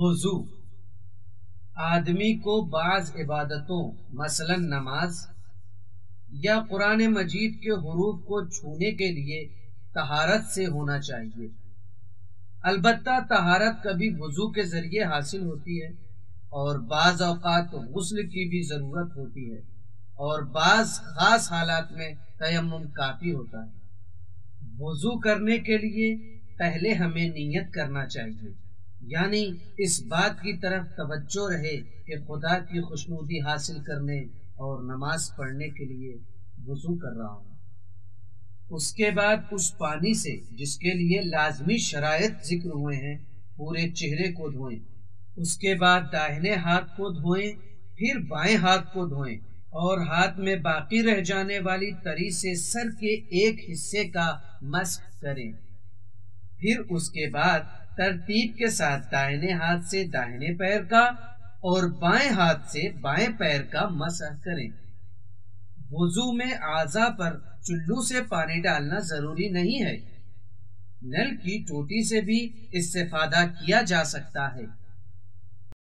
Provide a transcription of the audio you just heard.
وضو آدمی کو بعض عبادتوں مثلاً نماز یا قرآن مجید کے حروف کو چھونے کے لیے طہارت سے ہونا چاہیے۔ البتہ طہارت کبھی وضو کے ذریعے حاصل ہوتی ہے اور بعض اوقات غسل کی بھی ضرورت ہوتی ہے اور بعض خاص حالات میں تیمم کافی ہوتا ہے۔ وضو کرنے کے لیے پہلے ہمیں نیت کرنا چاہیے، یعنی اس بات کی طرف توجہ رہے کہ خدا کی خوشنودی حاصل کرنے اور نماز پڑھنے کے لیے وضو کر رہا ہوں۔ اس کے بعد اس پانی سے جس کے لیے لازمی شرائط ذکر ہوئے ہیں پورے چہرے کو دھوئیں، اس کے بعد داہنے ہاتھ کو دھوئیں، پھر بائیں ہاتھ کو دھوئیں اور ہاتھ میں باقی رہ جانے والی تری سے سر کے ایک حصے کا مسح کریں۔ پھر اس کے بعد ترتیب کے ساتھ داہنے ہاتھ سے داہنے پیر کا اور بائیں ہاتھ سے بائیں پیر کا مسح کریں۔ وضو میں اعضاء پر چلو سے پانی ڈالنا ضروری نہیں ہے، نل کی ٹوٹی سے بھی استفادہ کیا جا سکتا ہے۔